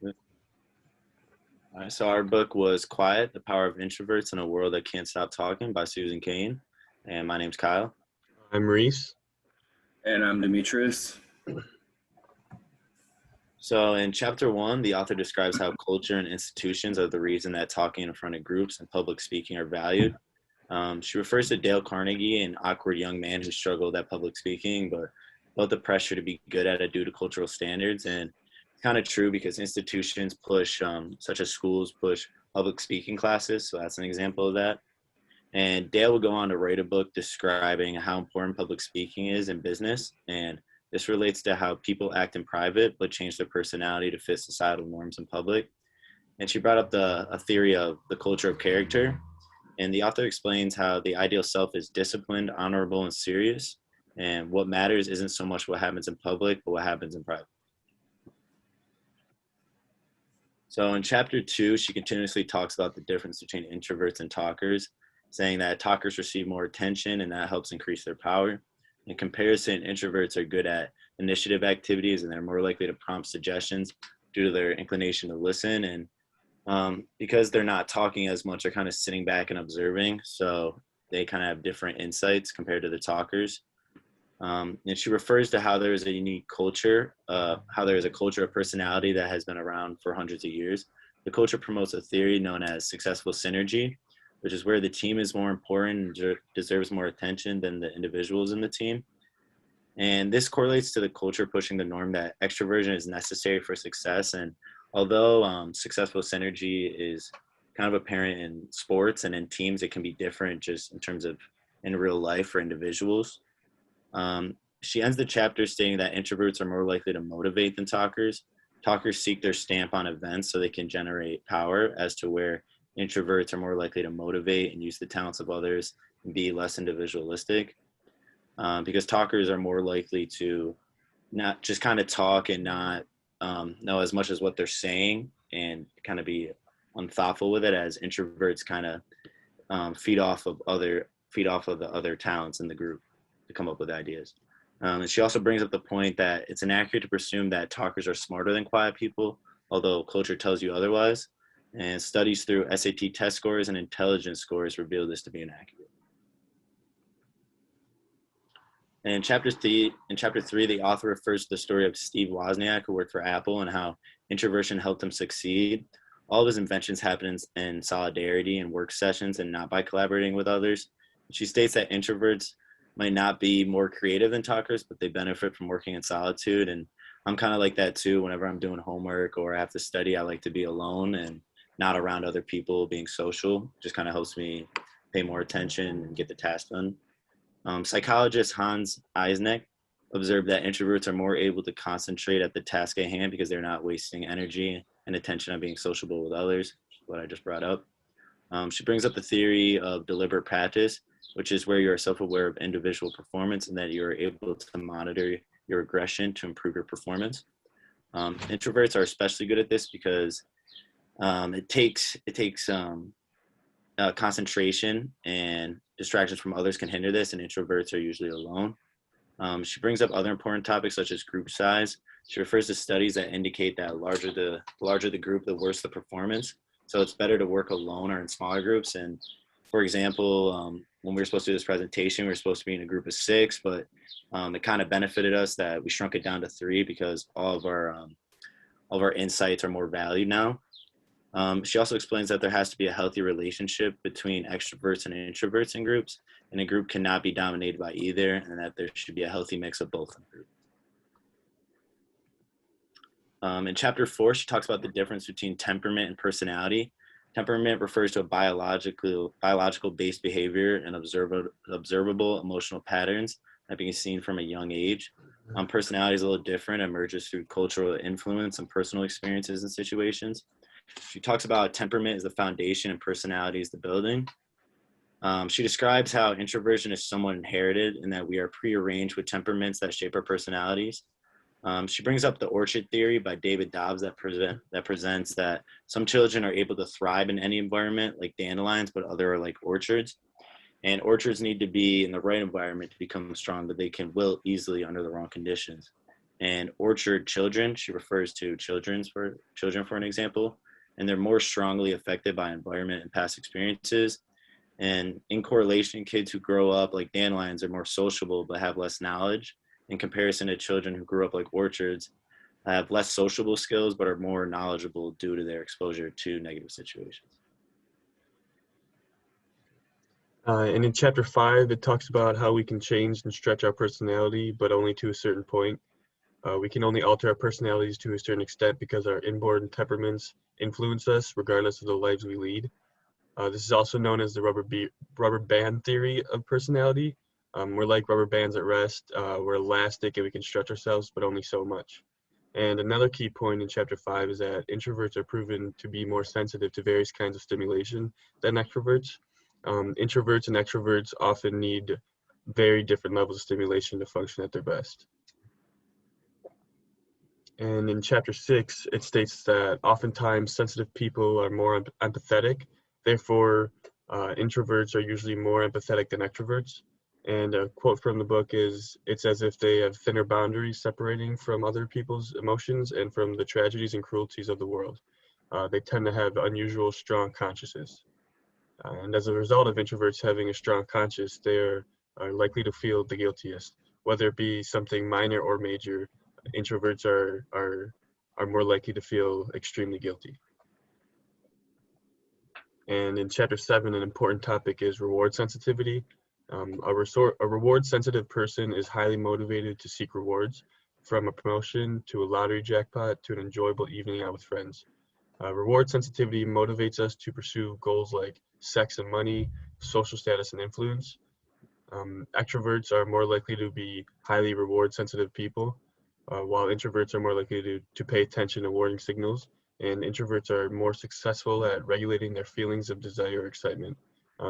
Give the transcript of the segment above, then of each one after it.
All right, so our book was Quiet, The Power of Introverts in a World That Can't Stop Talking by Susan Cain. And my name's Kyle. I'm Reese. And I'm Demetrius. So in chapter 1, the author describes how culture and institutions are the reason that talking in front of groups and public speaking are valued. She refers to Dale Carnegie, an awkward young man who struggled at public speaking, but felt the pressure to be good at it due to cultural standards. And it's kind of true because institutions push, such as schools, push public speaking classes. So that's an example of that. And Dale would go on to write a book describing how important public speaking is in business. And this relates to how people act in private, but change their personality to fit societal norms in public. And she brought up a theory of the culture of character. And the author explains how the ideal self is disciplined, honorable, and serious. And what matters isn't so much what happens in public, but what happens in private. So in chapter 2, she continuously talks about the difference between introverts and talkers, saying that talkers receive more attention and that helps increase their power. In comparison, introverts are good at initiative activities and they're more likely to prompt suggestions due to their inclination to listen. And because they're not talking as much, they're kind of sitting back and observing. So they kind of have different insights compared to the talkers. And she refers to how there is a unique culture, how there is a culture of personality that has been around for hundreds of years. The culture promotes a theory known as successful synergy, which is where the team is more important and deserves more attention than the individuals in the team. And this correlates to the culture pushing the norm that extroversion is necessary for success. And although successful synergy is kind of apparent in sports and in teams, it can be different just in terms of in real life for individuals. She ends the chapter stating that introverts are more likely to motivate than talkers. Talkers seek their stamp on events so they can generate power, as to where introverts are more likely to motivate and use the talents of others and be less individualistic. Because talkers are more likely to not just kind of talk and not know as much as what they're saying and kind of be unthoughtful with it, as introverts kind of feed off of the other talents in the group to come up with ideas. And she also brings up the point that it's inaccurate to presume that talkers are smarter than quiet people, although culture tells you otherwise. And studies through SAT test scores and intelligence scores reveal this to be inaccurate. And in chapter 3, the author refers to the story of Steve Wozniak, who worked for Apple, and how introversion helped him succeed. All of his inventions happen in solidarity and work sessions and not by collaborating with others. She states that introverts might not be more creative than talkers, but they benefit from working in solitude. And I'm kind of like that too. Whenever I'm doing homework or I have to study, I like to be alone and not around other people. Being social just kind of helps me pay more attention and get the task done. Psychologist Hans Eisneck observed that introverts are more able to concentrate at the task at hand because they're not wasting energy and attention on being sociable with others, what I just brought up. She brings up the theory of deliberate practice, which is where you are self-aware of individual performance and that you are able to monitor your aggression to improve your performance. Introverts are especially good at this because it takes concentration, and distractions from others can hinder this, and introverts are usually alone. She brings up other important topics such as group size. She refers to studies that indicate that the larger the group, the worse the performance. So it's better to work alone or in smaller groups. And for example, when we were supposed to do this presentation, we were supposed to be in a group of 6, but it kind of benefited us that we shrunk it down to 3 because all of our insights are more valued now. She also explains that there has to be a healthy relationship between extroverts and introverts in groups, and a group cannot be dominated by either, and that there should be a healthy mix of both in the group. In chapter 4, she talks about the difference between temperament and personality. Temperament refers to a biological-based behavior and observable emotional patterns that being seen from a young age. Personality is a little different, emerges through cultural influence and personal experiences and situations. She talks about temperament as the foundation and personality as the building. She describes how introversion is somewhat inherited and that we are prearranged with temperaments that shape our personalities. She brings up the orchard theory by David Dobbs that presents that some children are able to thrive in any environment, like dandelions, but other are like orchards. And orchards need to be in the right environment to become strong, but they can wilt easily under the wrong conditions. And orchard children, she refers to children for an example, and they're more strongly affected by environment and past experiences. And in correlation, kids who grow up like dandelions are more sociable but have less knowledge in comparison to children who grew up like orchards, have less sociable skills but are more knowledgeable due to their exposure to negative situations. And in chapter 5, it talks about how we can change and stretch our personality, but only to a certain point. We can only alter our personalities to a certain extent because our inborn temperaments influence us regardless of the lives we lead. This is also known as the rubber band theory of personality. We're like rubber bands at rest. We're elastic and we can stretch ourselves, but only so much. And another key point in chapter 5 is that introverts are proven to be more sensitive to various kinds of stimulation than extroverts. Introverts and extroverts often need very different levels of stimulation to function at their best. And in chapter 6, it states that oftentimes sensitive people are more empathetic. Therefore, introverts are usually more empathetic than extroverts. And a quote from the book is, "It's as if they have thinner boundaries separating from other people's emotions and from the tragedies and cruelties of the world. They tend to have unusual strong consciences." And as a result of introverts having a strong conscience, they are likely to feel the guiltiest, whether it be something minor or major. Introverts are more likely to feel extremely guilty. And in chapter 7, an important topic is reward sensitivity. A reward-sensitive person is highly motivated to seek rewards, from a promotion to a lottery jackpot to an enjoyable evening out with friends. Reward sensitivity motivates us to pursue goals like sex and money, social status and influence. Extroverts are more likely to be highly reward-sensitive people, while introverts are more likely to pay attention to warning signals, and introverts are more successful at regulating their feelings of desire or excitement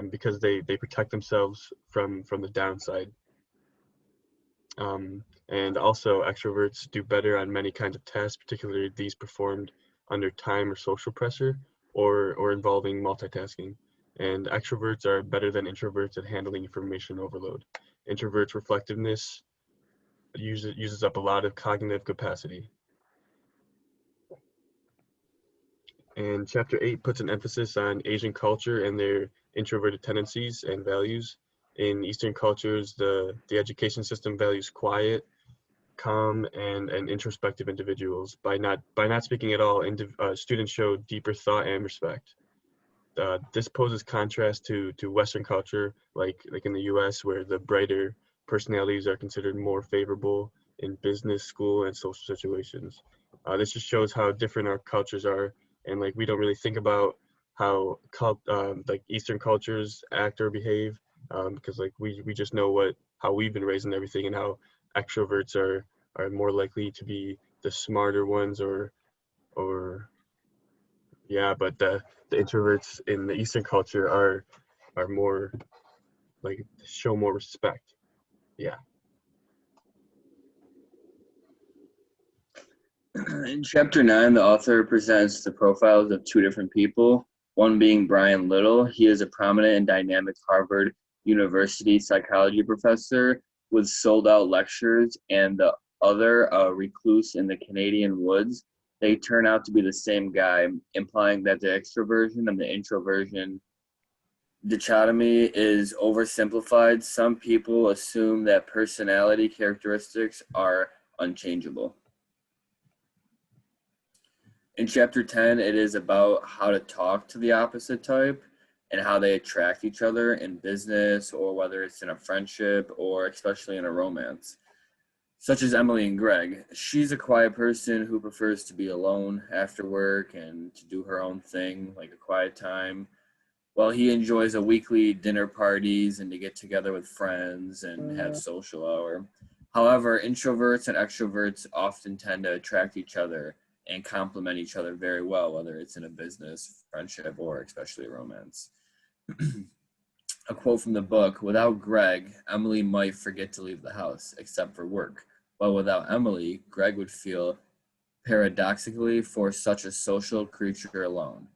because they protect themselves from the downside. And also, extroverts do better on many kinds of tasks, particularly these performed under time or social pressure or involving multitasking. And extroverts are better than introverts at handling information overload. Introverts' reflectiveness uses up a lot of cognitive capacity. And chapter 8 puts an emphasis on Asian culture and their introverted tendencies and values. In Eastern cultures, the education system values quiet, calm, and introspective individuals. By not speaking at all, students show deeper thought and respect. This poses contrast to Western culture, like in the U.S., where the brighter personalities are considered more favorable in business, school, and social situations. This just shows how different our cultures are, and like we don't really think about how like Eastern cultures act or behave, because like we just know how we've been raised and everything, and how extroverts are more likely to be the smarter ones or yeah, but the introverts in the Eastern culture are more like show more respect. Yeah. In chapter 9, the author presents the profiles of two different people, one being Brian Little. He is a prominent and dynamic Harvard University psychology professor with sold-out lectures, and the other, a recluse in the Canadian woods. They turn out to be the same guy, implying that the extroversion and the introversion dichotomy is oversimplified. Some people assume that personality characteristics are unchangeable. In chapter 10, it is about how to talk to the opposite type and how they attract each other in business, or whether it's in a friendship or especially in a romance. Such as Emily and Greg. She's a quiet person who prefers to be alone after work and to do her own thing, like a quiet time, while he enjoys a weekly dinner parties and to get together with friends and have social hour. However, introverts and extroverts often tend to attract each other and complement each other very well, whether it's in a business, friendship, or especially romance. A quote from the book: "Without Greg, Emily might forget to leave the house, except for work. But without Emily, Greg would feel paradoxically for such a social creature alone."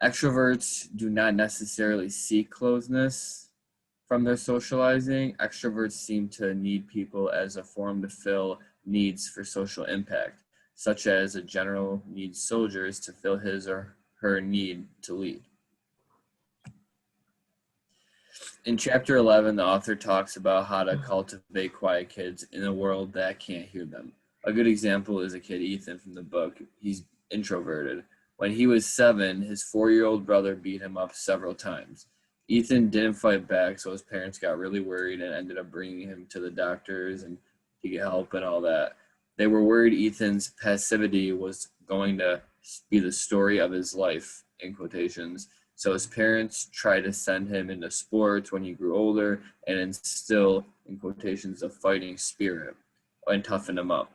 Extroverts do not necessarily seek closeness from their socializing. Extroverts seem to need people as a form to fill needs for social impact, such as a general needs soldiers to fill his or her need to lead. In chapter 11, the author talks about how to cultivate quiet kids in a world that can't hear them. A good example is a kid, Ethan, from the book. He's introverted. When he was 7, his 4-year-old brother beat him up several times. Ethan didn't fight back, so his parents got really worried and ended up bringing him to the doctors and to get help and all that. They were worried Ethan's passivity was going to be the story of his life, in quotations. So his parents tried to send him into sports when he grew older and instill, in quotations, a fighting spirit and toughen him up.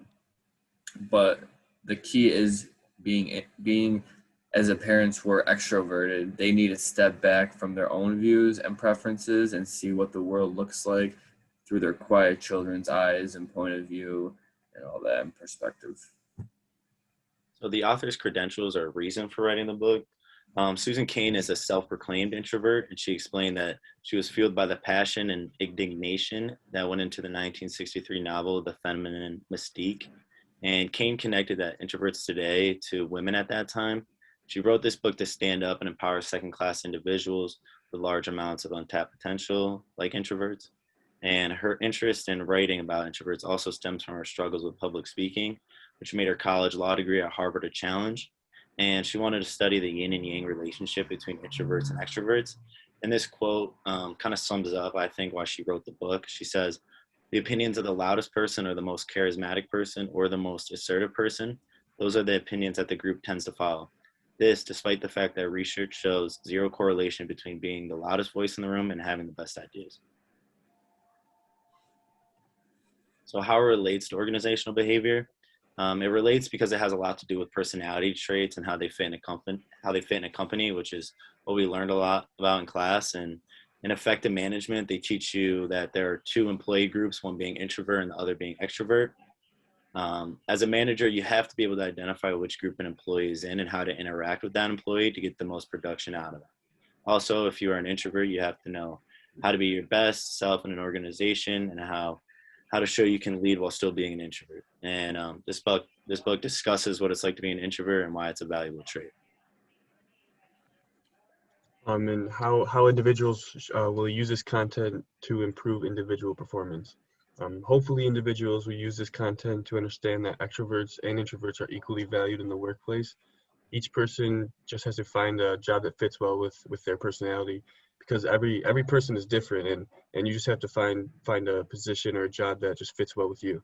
But the key is being as the parents were extroverted, they need to step back from their own views and preferences and see what the world looks like through their quiet children's eyes and point of view and all that in perspective. So the author's credentials are a reason for writing the book. Susan Cain is a self-proclaimed introvert, and she explained that she was fueled by the passion and indignation that went into the 1963 novel, The Feminine Mystique. And Cain connected that introverts today to women at that time. She wrote this book to stand up and empower second-class individuals with large amounts of untapped potential, like introverts. And her interest in writing about introverts also stems from her struggles with public speaking, which made her college law degree at Harvard a challenge. And she wanted to study the yin and yang relationship between introverts and extroverts. And this quote kind of sums up, I think, why she wrote the book. She says, "The opinions of the loudest person or the most charismatic person or the most assertive person, those are the opinions that the group tends to follow. This, despite the fact that research shows zero correlation between being the loudest voice in the room and having the best ideas." So how it relates to organizational behavior? It relates because it has a lot to do with personality traits and how they fit in a company, which is what we learned a lot about in class. And in effective management, they teach you that there are 2 employee groups, one being introvert and the other being extrovert. As a manager, you have to be able to identify which group an employee is in and how to interact with that employee to get the most production out of them. Also, if you are an introvert, you have to know how to be your best self in an organization and how to show you can lead while still being an introvert. And this book discusses what it's like to be an introvert and why it's a valuable trait. And how individuals will use this content to improve individual performance. Hopefully individuals will use this content to understand that extroverts and introverts are equally valued in the workplace. Each person just has to find a job that fits well with their personality, because every person is different, and you just have to find a position or a job that just fits well with you.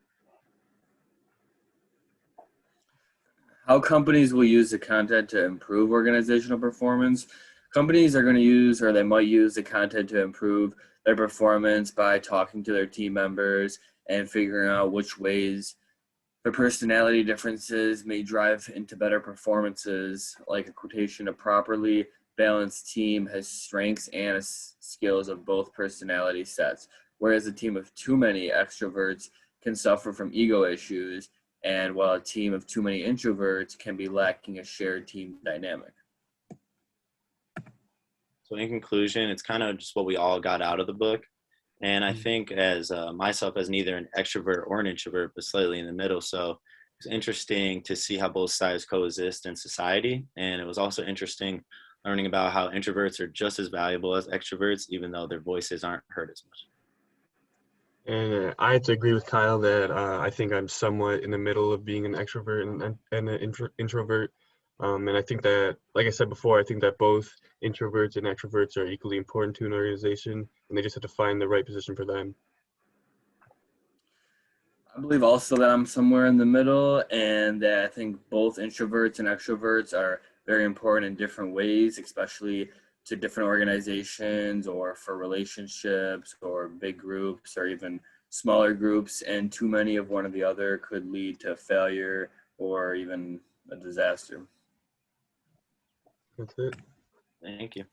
How companies will use the content to improve organizational performance. Companies are going to use, or they might use, the content to improve their performance by talking to their team members and figuring out which ways their personality differences may drive into better performances. Like a quotation, "A properly balanced team has strengths and skills of both personality sets, whereas a team of too many extroverts can suffer from ego issues, and while a team of too many introverts can be lacking a shared team dynamic." So in conclusion, it's kind of just what we all got out of the book. And I think as myself as neither an extrovert or an introvert, but slightly in the middle. So it's interesting to see how both sides coexist in society. And it was also interesting learning about how introverts are just as valuable as extroverts, even though their voices aren't heard as much. And I have to agree with Kyle that I think I'm somewhat in the middle of being an extrovert and an introvert. And I think that, like I said before, I think that both introverts and extroverts are equally important to an organization, and they just have to find the right position for them. I believe also that I'm somewhere in the middle, and that I think both introverts and extroverts are very important in different ways, especially to different organizations or for relationships or big groups or even smaller groups. And too many of one or the other could lead to failure or even a disaster. That's it. Thank you.